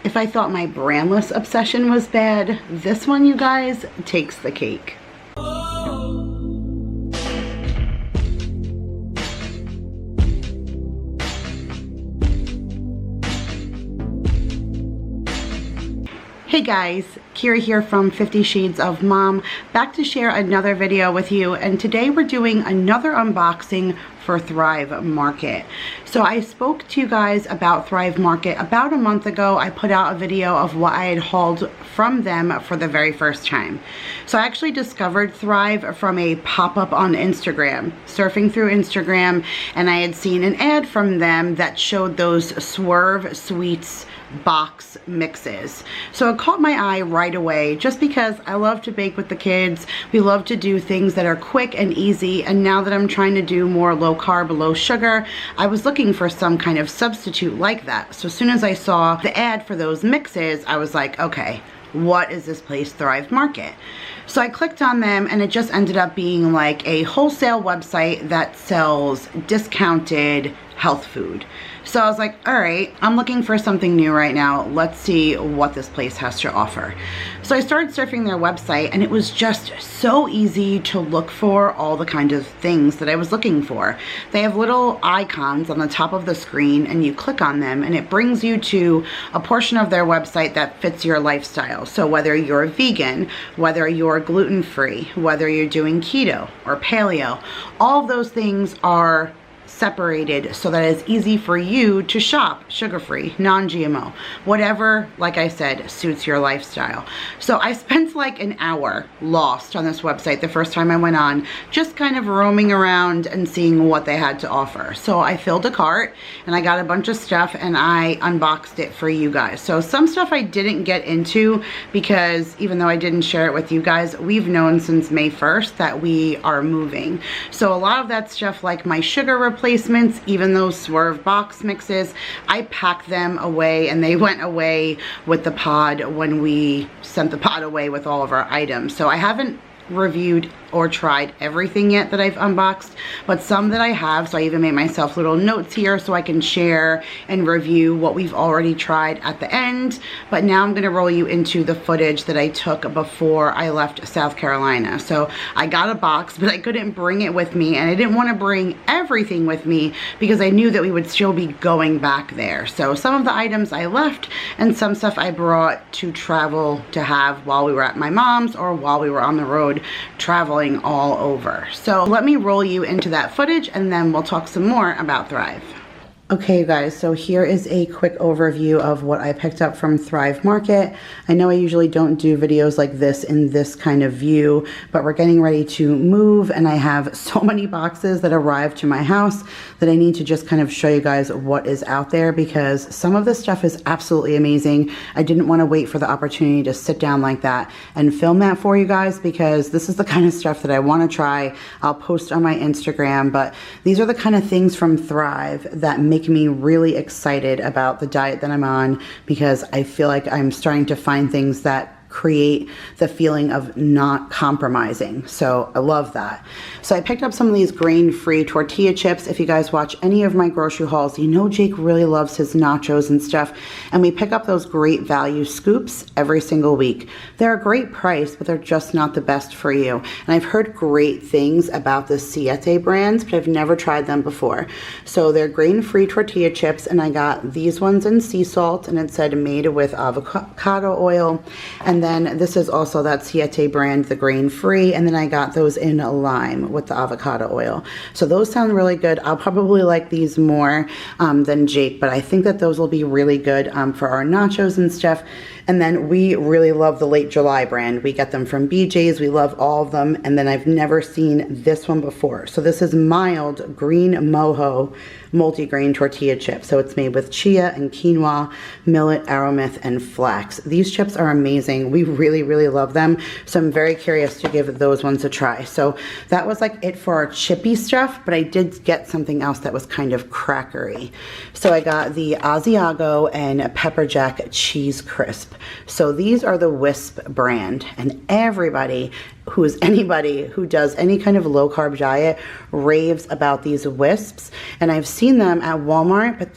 If I thought my brandless obsession was bad, this one, you guys, takes the cake. Hey guys, Kira here from 50 Shades of Mom, back to share another video with you, and today we're doing another unboxing for Thrive Market. So I spoke to you guys about Thrive Market about a month ago. I put out a video of what I had hauled from them for the very first time. So I actually discovered Thrive from a pop-up on Instagram, surfing through Instagram, and I had seen an ad from them that showed those Swerve Sweets box mixes. So it caught my eye right away just because I love to bake with the kids. We love to do things that are quick and easy, and now that I'm trying to do more low carb, low sugar, I was looking for some kind of substitute like that. So as soon as I saw the ad for those mixes, I was like, okay, what is this place, Thrive Market? So I clicked on them, and it just ended up being like a wholesale website that sells discounted health food. So I was like, all right, I'm looking for something new right now. Let's see what this place has to offer. So I started surfing their website, and it was just so easy to look for all the kind of things that I was looking for. They have little icons on the top of the screen, and you click on them, and it brings you to a portion of their website that fits your lifestyle. So whether you're vegan, whether you're gluten-free, whether you're doing keto or paleo, all of those things are separated so that it's easy for you to shop sugar-free, non-GMO, whatever, like I said, suits your lifestyle. So I spent like an hour lost on this website the first time I went on, just kind of roaming around and seeing what they had to offer. So I filled a cart and I got a bunch of stuff and I unboxed it for you guys. So some stuff I didn't get into because even though I didn't share it with you guys, we've known since May 1st that we are moving. So a lot of that stuff, like my sugar replacements, even those Swerve box mixes, I packed them away, and they went away with the pod when we sent the pod away with all of our items. So I haven't reviewed or tried everything yet that I've unboxed, but some that I have. So I even made myself little notes here so I can share and review what we've already tried at the end. But now I'm gonna roll you into the footage that I took before I left South Carolina. So I got a box, but I couldn't bring it with me, and I didn't want to bring everything with me because I knew that we would still be going back there. So some of the items I left, and some stuff I brought to travel to have while we were at my mom's or while we were on the road traveling all over. So let me roll you into that footage, and then we'll talk some more about Thrive. Okay, you guys, so here is a quick overview of what I picked up from Thrive Market. I know I usually don't do videos like this in this kind of view, but we're getting ready to move, and I have so many boxes that arrived to my house that I need to just kind of show you guys what is out there, because some of this stuff is absolutely amazing. I didn't want to wait for the opportunity to sit down like that and film that for you guys, because this is the kind of stuff that I want to try. I'll post on my Instagram, but these are the kind of things from Thrive that make me really excited about the diet that I'm on, because I feel like I'm starting to find things that create the feeling of not compromising. So I love that. So I picked up some of these grain-free tortilla chips. If you guys watch any of my grocery hauls, you know Jake really loves his nachos and stuff, and we pick up those great value scoops every single week. They're a great price, but they're just not the best for you. And I've heard great things about the Siete brands, but I've never tried them before. So they're grain-free tortilla chips, and I got these ones in sea salt, and it said made with avocado oil. And then this is also that Siete brand, the grain-free, and then I got those in lime with the avocado oil. So those sound really good. I'll probably like these more than Jake, but I think that those will be really good for our nachos and stuff. And then we really love the Late July brand. We get them from BJ's. We love all of them. And then I've never seen this one before. So this is mild green mojo multigrain tortilla chips. So it's made with chia and quinoa, millet, arrowroot, and flax. These chips are amazing. We really, really love them. So I'm very curious to give those ones a try. So that was like it for our chippy stuff, but I did get something else that was kind of crackery. So I got the Asiago and Pepper Jack Cheese Crisp. So these are the Wisp brand, and anybody who does any kind of low carb diet raves about these Wisps. And I've seen them at Walmart, but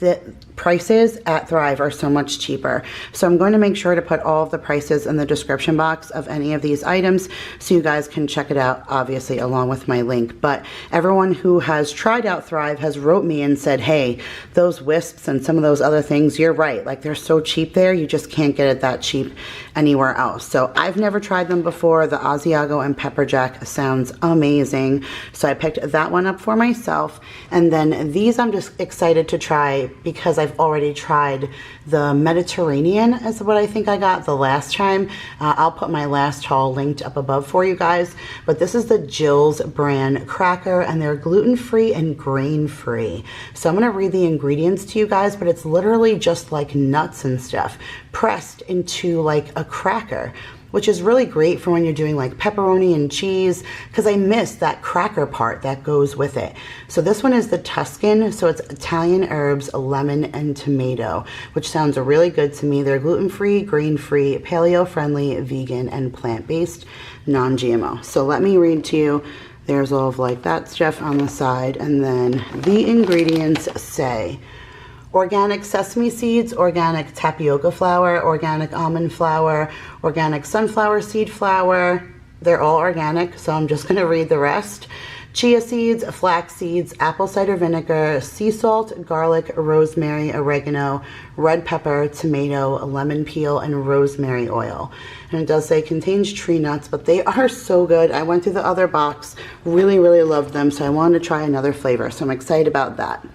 prices at Thrive are so much cheaper. So I'm going to make sure to put all of the prices in the description box of any of these items so you guys can check it out, obviously along with my link. But everyone who has tried out Thrive has wrote me and said, hey, those wisps and some of those other things, you're right, like they're so cheap there, you just can't get it that cheap anywhere else. So I've never tried them before. The Asiago and Pepper Jack sounds amazing, so I picked that one up for myself. And then these I'm just excited to try because I've already tried the Mediterranean is what I think I got the last time. I'll put my last haul linked up above for you guys, but this is the Jill's brand cracker, and they're gluten-free and grain-free. So I'm going to read the ingredients to you guys, but it's literally just like nuts and stuff pressed into like a cracker, which is really great for when you're doing like pepperoni and cheese, because I miss that cracker part that goes with it. So this one is the Tuscan, so it's Italian herbs, lemon, and tomato, which sounds really good to me. They're gluten-free, grain-free, paleo-friendly, vegan, and plant-based, non-GMO. So let me read to you. There's all of like that stuff on the side, and then the ingredients say organic sesame seeds, organic tapioca flour, organic almond flour, organic sunflower seed flour. They're all organic, so I'm just gonna read the rest. Chia seeds, flax seeds, apple cider vinegar, sea salt, garlic, rosemary, oregano, red pepper, tomato, lemon peel, and rosemary oil. And it does say contains tree nuts, but they are so good. I went through the other box, really, really loved them, so I wanted to try another flavor, so I'm excited about that.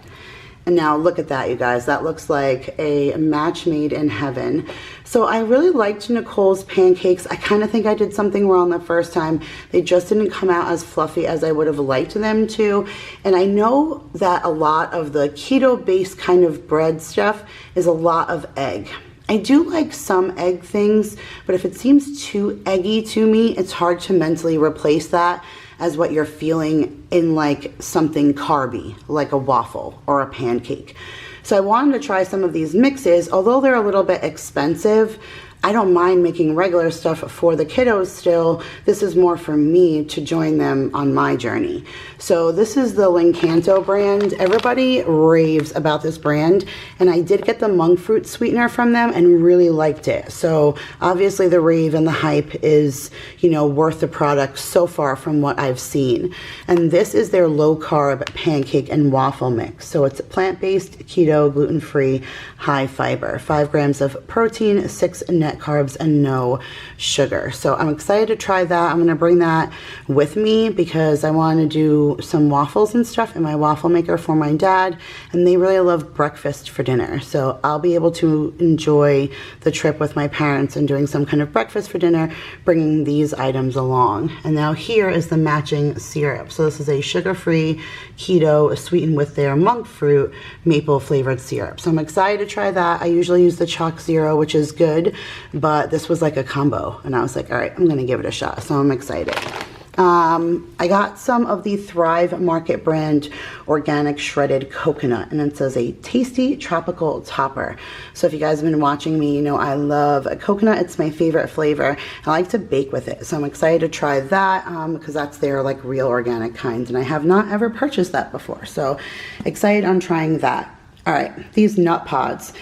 And now look at that, you guys. That looks like a match made in heaven. So I really liked Nicole's pancakes. I kind of think I did something wrong the first time. They just didn't come out as fluffy as I would have liked them to. And I know that a lot of the keto-based kind of bread stuff is a lot of egg. I do like some egg things, but if it seems too eggy to me, it's hard to mentally replace that as what you're feeling in like something carby, like a waffle or a pancake. So I wanted to try some of these mixes. Although they're a little bit expensive, I don't mind making regular stuff for the kiddos still. This is more for me to join them on my journey. So this is the Lincanto brand. Everybody raves about this brand, and I did get the monk fruit sweetener from them and really liked it. So obviously the rave and the hype is, you know, worth the product so far from what I've seen. And this is their low carb pancake and waffle mix. So it's plant-based, keto, gluten-free, high fiber, 5 grams of protein, 6 net carbs, and no sugar. So I'm excited to try that. I'm going to bring that with me because I want to do some waffles and stuff in my waffle maker for my dad, and they really love breakfast for dinner. So I'll be able to enjoy the trip with my parents and doing some kind of breakfast for dinner, bringing these items along. And now here is the matching syrup. So this is a sugar-free keto sweetened with their monk fruit maple flavored syrup. So I'm excited to try that. I usually use the Chalk Zero, which is good, but this was like a combo, and I was like, all right, I'm gonna give it a shot. So I'm excited. I got some of the Thrive Market brand organic shredded coconut, and it says a tasty tropical topper. So if you guys have been watching me, you know I love coconut. It's my favorite flavor. I like to bake with it, so I'm excited to try that because that's their like real organic kind, and I have not ever purchased that before. So excited on trying that. All right, these nut pods.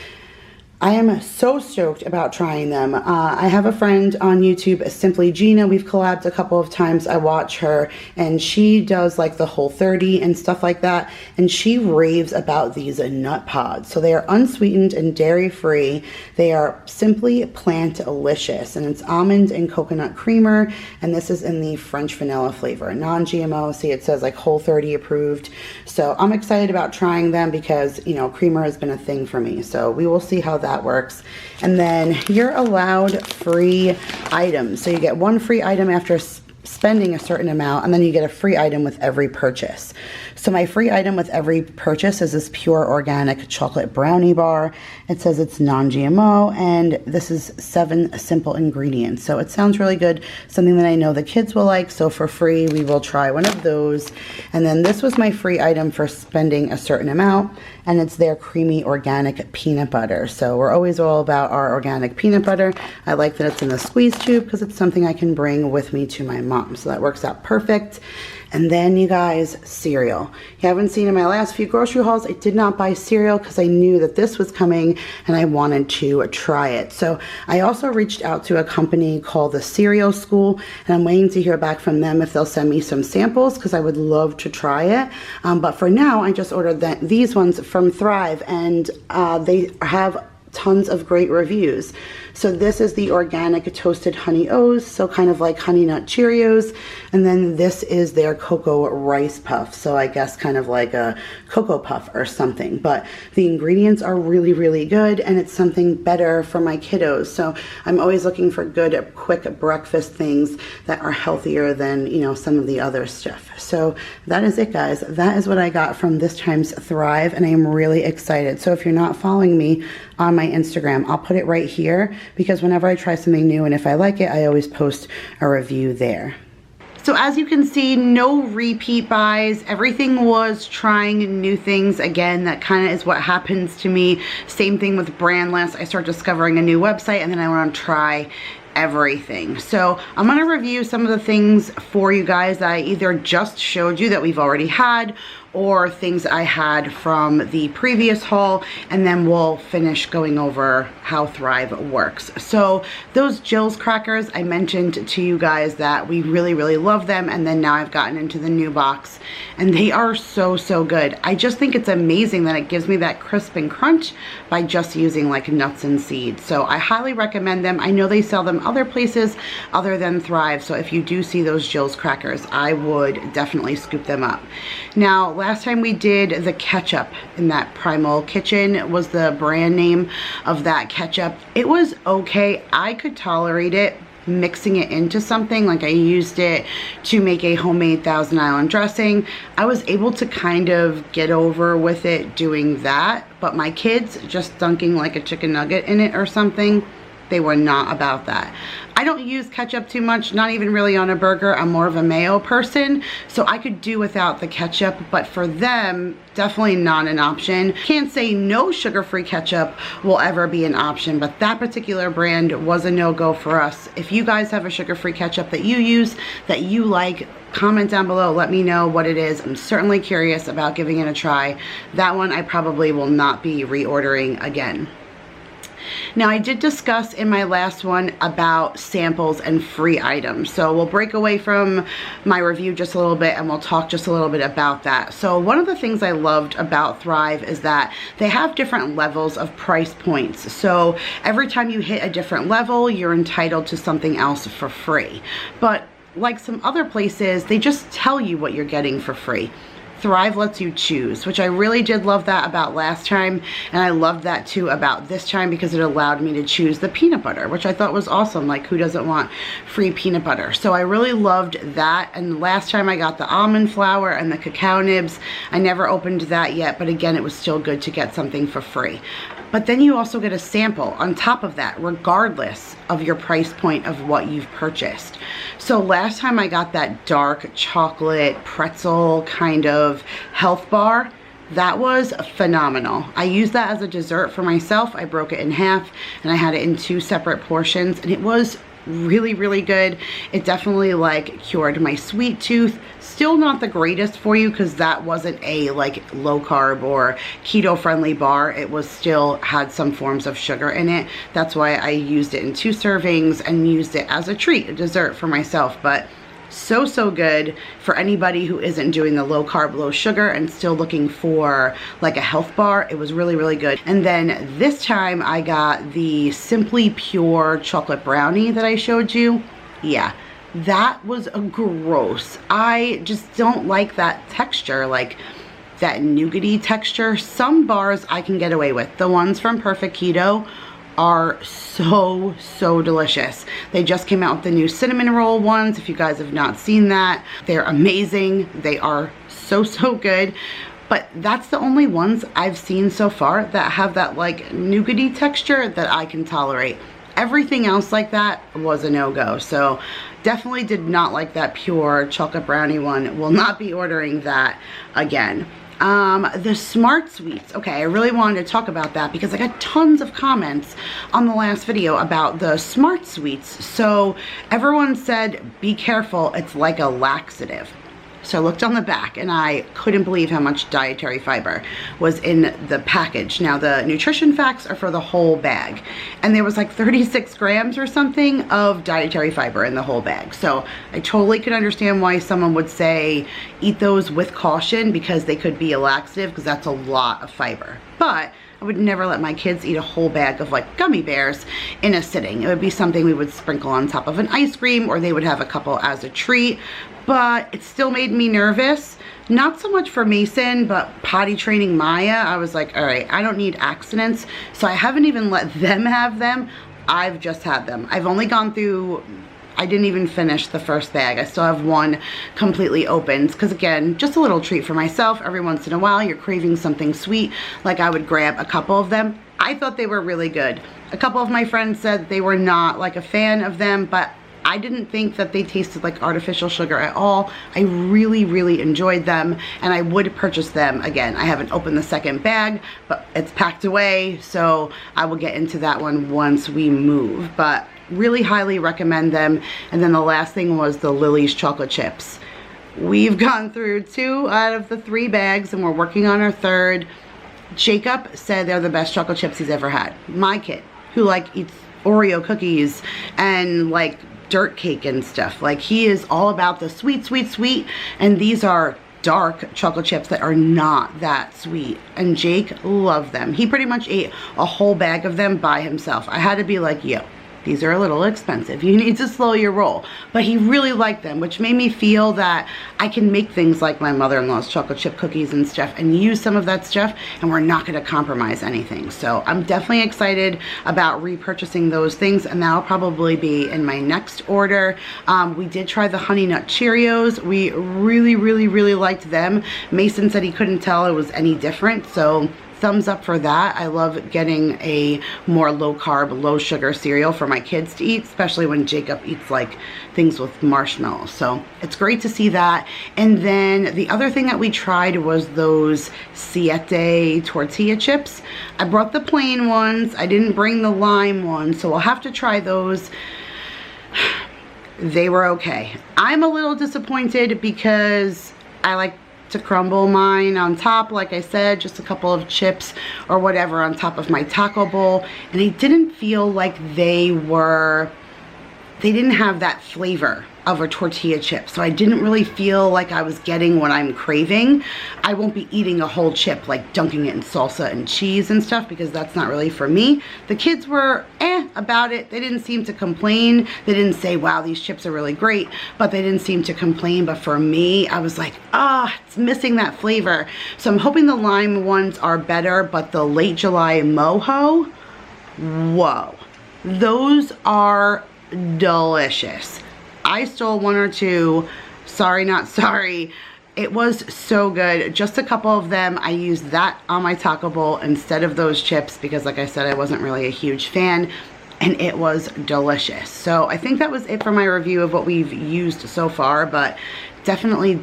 I am so stoked about trying them. I have a friend on YouTube, Simply Gina. We've collabed a couple of times. I watch her, and she does like the Whole30 and stuff like that, and she raves about these nut pods. So they are unsweetened and dairy-free. They are simply plant-delicious, and it's almond and coconut creamer, and this is in the French vanilla flavor, non-GMO. See, it says like Whole30 approved. So I'm excited about trying them because, you know, creamer has been a thing for me. So we will see how that works. And then you're allowed free items. So you get one free item after spending a certain amount, and then you get a free item with every purchase. So my free item with every purchase is this pure organic chocolate brownie bar. It says it's non-GMO, and this is 7 simple ingredients. So it sounds really good, something that I know the kids will like. So for free, we will try one of those. And then this was my free item for spending a certain amount, and it's their creamy organic peanut butter. So we're always all about our organic peanut butter. I like that it's in the squeeze tube because it's something I can bring with me to my mom mom. So that works out perfect. And then you guys, cereal. You haven't seen in my last few grocery hauls, I did not buy cereal because I knew that this was coming and I wanted to try it. So I also reached out to a company called the Cereal School, and I'm waiting to hear back from them if they'll send me some samples because I would love to try it. But for now, I just ordered these ones from Thrive, and they have tons of great reviews. So this is the organic toasted honey O's, so kind of like Honey Nut Cheerios. And then this is their cocoa rice puff, so I guess kind of like a cocoa puff or something. But the ingredients are really, really good, and it's something better for my kiddos. So I'm always looking for good, quick breakfast things that are healthier than, you know, some of the other stuff. So that is it, guys. That is what I got from this time's Thrive, and I am really excited. So if you're not following me on my Instagram, I'll put it right here, because whenever I try something new and if I like it, I always post a review there. So as you can see, no repeat buys. Everything was trying new things. Again, that kind of is what happens to me. Same thing with Brandless. I start discovering a new website and then I want to try everything. So I'm going to review some of the things for you guys that I either just showed you that we've already had, or things I had from the previous haul, and then we'll finish going over how Thrive works. So those Jill's crackers, I mentioned to you guys that we really, really love them, and then now I've gotten into the new box, and they are so, so good. I just think it's amazing that it gives me that crisp and crunch by just using like nuts and seeds. So I highly recommend them. I know they sell them other places other than Thrive, so if you do see those Jill's crackers, I would definitely scoop them up. Now, last time we did the ketchup in that Primal Kitchen was the brand name of that ketchup. It was okay. I could tolerate it mixing it into something. Like I used it to make a homemade Thousand Island dressing. I was able to kind of get over with it doing that, but my kids just dunking like a chicken nugget in it or something, they were not about that. I don't use ketchup too much, not even really on a burger. I'm more of a mayo person, so I could do without the ketchup, but for them, definitely not an option. Can't say no sugar-free ketchup will ever be an option, but that particular brand was a no-go for us. If you guys have a sugar-free ketchup that you use, that you like, comment down below, let me know what it is. I'm certainly curious about giving it a try. That one I probably will not be reordering again. Now, I did discuss in my last one about samples and free items. So we'll break away from my review just a little bit and we'll talk just a little bit about that. So one of the things I loved about Thrive is that they have different levels of price points. So every time you hit a different level, you're entitled to something else for free. But like some other places, they just tell you what you're getting for free. Thrive lets you choose, which I really did love that about last time, and I loved that too about this time because it allowed me to choose the peanut butter, which I thought was awesome. Like, who doesn't want free peanut butter? So I really loved that. And last time I got the almond flour and the cacao nibs. I never opened that yet, but again, it was still good to get something for free. But then you also get a sample on top of that, regardless of your price point of what you've purchased. So last time I got that dark chocolate pretzel kind of health bar. That was phenomenal. I used that as a dessert for myself. I broke it in half and I had it in 2 separate portions, and it was really, really good. It definitely like cured my sweet tooth. Still not the greatest for you because that wasn't a like low carb or keto friendly bar. It was still had some forms of sugar in it. That's why I used it in 2 servings and used it as a treat, a dessert for myself. But so, so good for anybody who isn't doing the low carb, low sugar and still looking for like a health bar. It was really, really good. And then this time I got the Simply Pure chocolate brownie that I showed you. Yeah, that was a gross. I just don't like that texture, like that nougaty texture. Some bars I can get away with. The ones from Perfect Keto are so, so delicious. They just came out with the new cinnamon roll ones. If you guys have not seen that, they're amazing. They are so, so good. But that's the only ones I've seen so far that have that like nougaty texture that I can tolerate. Everything else like that was a no-go. So definitely did not like that pure chocolate brownie one. Will not be ordering that again. The Smart Sweets. Okay, I really wanted to talk about that because I got tons of comments on the last video about the Smart Sweets. So everyone said, be careful, it's like a laxative. So I looked on the back and I couldn't believe how much dietary fiber was in the package. Now the nutrition facts are for the whole bag, and there was like 36 grams or something of dietary fiber in the whole bag. So I totally could understand why someone would say eat those with caution because they could be a laxative, because that's a lot of fiber. But I would never let my kids eat a whole bag of like gummy bears in a sitting. It would be something we would sprinkle on top of an ice cream, or they would have a couple as a treat. But it still made me nervous. Not so much for Mason, but potty training Maya, I was like, all right, I don't need accidents. So I haven't even let them have them. I've just had them. I've only gone through, I didn't even finish the first bag. I still have one completely opened, because again, just a little treat for myself. Every once in a while, you're craving something sweet, like I would grab a couple of them. I thought they were really good. A couple of my friends said they were not like a fan of them, but I didn't think that they tasted like artificial sugar at all. I really, really enjoyed them, and I would purchase them again. I haven't opened the second bag, but it's packed away, so I will get into that one once we move. But really highly recommend them. And then the last thing was the Lily's chocolate chips. We've gone through 2 out of the 3 bags, and we're working on our 3rd. Jacob said they're the best chocolate chips he's ever had. My kid, who like eats Oreo cookies and like dirt cake and stuff, like he is all about the sweet, sweet, sweet, and these are dark chocolate chips that are not that sweet, and Jake loved them. He pretty much ate a whole bag of them by himself. I had to be like, yo, these are a little expensive, you need to slow your roll. But he really liked them, which made me feel that I can make things like my mother-in-law's chocolate chip cookies and stuff and use some of that stuff, and we're not going to compromise anything. So I'm definitely excited about repurchasing those things, and that'll probably be in my next order. We did try the Honey Nut Cheerios. We really, really, really liked them. Mason said he couldn't tell it was any different, so thumbs up for that. I love getting a more low carb, low sugar cereal for my kids to eat, especially when Jacob eats like things with marshmallows. So it's great to see that. And then the other thing that we tried was those Siete tortilla chips. I brought the plain ones. I didn't bring the lime ones, so we'll have to try those. They were okay. I'm a little disappointed because I like to crumble mine on top, like I said, just a couple of chips or whatever on top of my taco bowl, and it didn't feel like they didn't have that flavor of a tortilla chip, so I didn't really feel like I was getting what I'm craving. I won't be eating a whole chip, like dunking it in salsa and cheese and stuff, because that's not really for me. The kids were about it. They didn't seem to complain. They didn't say, wow, these chips are really great, but they didn't seem to complain. But for me, I was like, it's missing that flavor. So I'm hoping the lime ones are better, but the Late July Mojo, whoa, those are delicious. I stole 1 or 2, sorry not sorry. It was so good. Just a couple of them. I used that on my taco bowl instead of those chips because, like I said, I wasn't really a huge fan, and it was delicious. So I think that was it for my review of what we've used so far, but definitely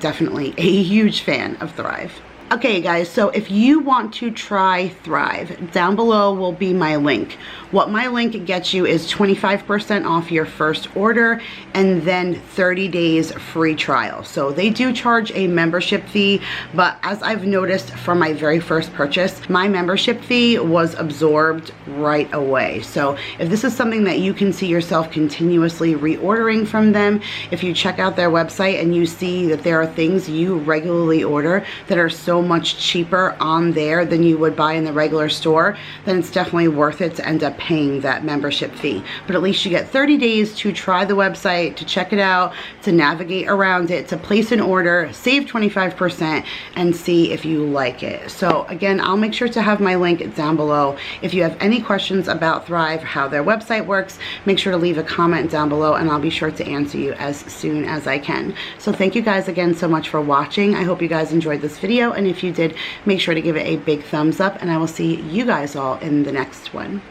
a huge fan of Thrive. Okay guys, so if you want to try Thrive, down below will be my link. What my link gets you is 25% off your first order and then 30 days free trial. So they do charge a membership fee, but as I've noticed from my very first purchase, my membership fee was absorbed right away. So if this is something that you can see yourself continuously reordering from them, if you check out their website and you see that there are things you regularly order that are so much cheaper on there than you would buy in the regular store, then it's definitely worth it to end up paying that membership fee. But at least you get 30 days to try the website, to check it out, to navigate around it, to place an order, save 25%, and see if you like it. So again, I'll make sure to have my link down below. If you have any questions about Thrive, how their website works, make sure to leave a comment down below and I'll be sure to answer you as soon as I can. So thank you guys again so much for watching. I hope you guys enjoyed this video, and if you did, make sure to give it a big thumbs up, and I will see you guys all in the next one.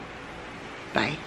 Bye.